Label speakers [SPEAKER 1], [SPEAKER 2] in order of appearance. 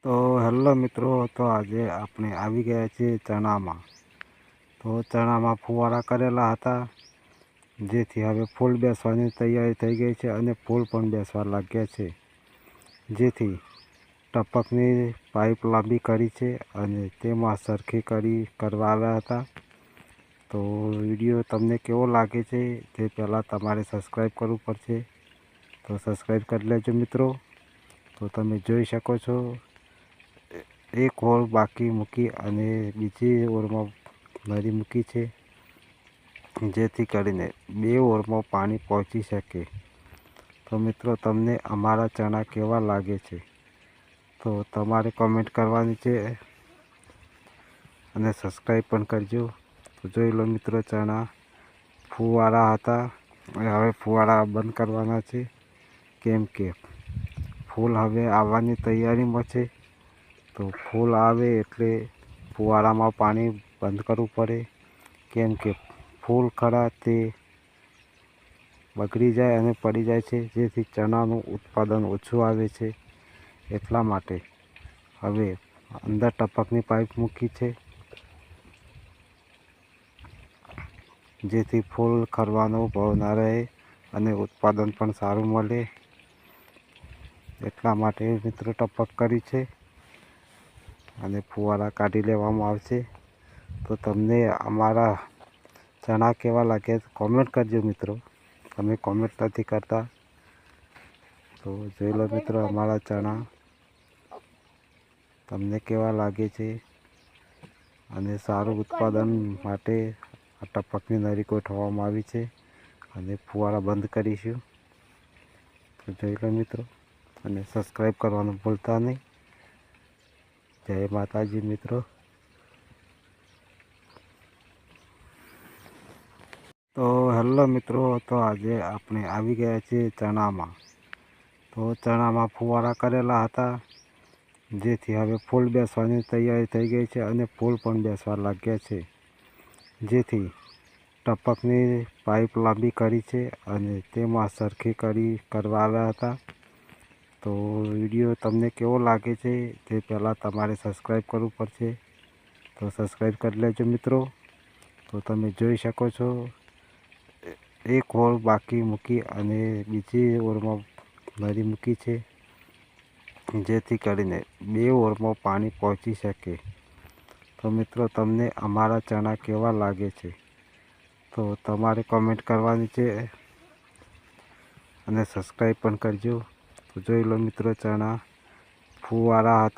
[SPEAKER 1] તો હેલો મિત્રો, તો આજે આપણે આવી ગયા છીએ ચણામાં. તો ચણામાં ફુવારા કરેલા હતા, જેથી હવે ફૂલ બેસવાની તૈયારી થઈ ગઈ છે અને ફૂલ પણ બેસવા લાગ્યા છે. જેથી ટપકની પાઇપ લાંબી કરી છે અને તેમાં સરખી કરવા આવ્યા હતા. તો વિડીયો તમને કેવો લાગે છે તે પહેલાં તમારે સબસ્ક્રાઈબ કરવું પડશે. તો સબસ્ક્રાઈબ કરી લેજો મિત્રો. તો તમે જોઈ શકો છો, એક હોળ બાકી મૂકી અને બીજી હોળમાં નળી મૂકી છે, જેથી કરીને બે હોળમાં પાણી પહોંચી શકે. તો મિત્રો, તમને અમારા ચણા કેવા લાગે છે તો તમારે કોમેન્ટ કરવાની છે અને સબસ્ક્રાઈબ પણ કરજો. તો જોઈ લો મિત્રો, ચણા ફુવારા હતા અને હવે ફુવારા બંધ કરવાના છે, કેમ કે ફૂલ હવે આવવાની તૈયારીમાં છે. તો ફૂલ આવે એટલે ફુવારામાં પાણી બંધ કરવું પડે, કેમ કે ફૂલ ખરા તે બગડી જાય અને પડી જાય છે, જેથી ચણાનું ઉત્પાદન ઓછું આવે છે. એટલા માટે હવે અંદર ટપકની પાઇપ મૂકી છે, જેથી ફૂલ ખરવાનો ભાવ ના રહે અને ઉત્પાદન પણ સારું મળે. એટલા માટે મિત્રો ટપક કરી છે અને ફુવારા કાઢી લેવામાં આવશે. તો તમને અમારા ચણા કેવા લાગે કોમેન્ટ કરજો મિત્રો. તમે કોમેન્ટ નથી કરતા. તો જોઈ લો મિત્રો, અમારા ચણા તમને કેવા લાગે છે અને સારું ઉત્પાદન માટે આ ટપકની નળી ગોઠવવામાં આવી છે અને ફુવારા બંધ કરીશું. તો જોઈ લો મિત્રો, અને સબસ્ક્રાઈબ કરવાનું ભૂલતા નહીં. જય માતાજી મિત્રો. તો હેલો મિત્રો, તો આજે આપણે આવી ગયા છીએ ચણામાં. તો ચણામાં ફુવારા કરેલા હતા, જેથી હવે ફૂલ બેસવાની તૈયારી થઈ ગઈ છે અને ફૂલ પણ બેસવા લાગ્યા છે. જેથી ટપકની પાઇપ લાંબી કરી છે અને તેમાં સરખી કરવા આવ્યા હતા. તો વિડીયો તમને કેવો લાગે છે તે પહેલાં તમારે સબસ્ક્રાઈબ કરવું પડશે. તો સબસ્ક્રાઈબ કરી લેજો મિત્રો. તો તમે જોઈ શકો છો, એક હોળ બાકી મૂકી અને બીજી હોળમાં નળી મૂકી છે, જેથી કરીને બે હોળમાં પાણી પહોંચી શકે. તો મિત્રો, તમને અમારા ચણા કેવા લાગે છે તો તમારે કોમેન્ટ કરવાની છે અને સબસ્ક્રાઈબ પણ કરજો. તો જોઈ લો મિત્રો, ચણા ફુવારા હતા.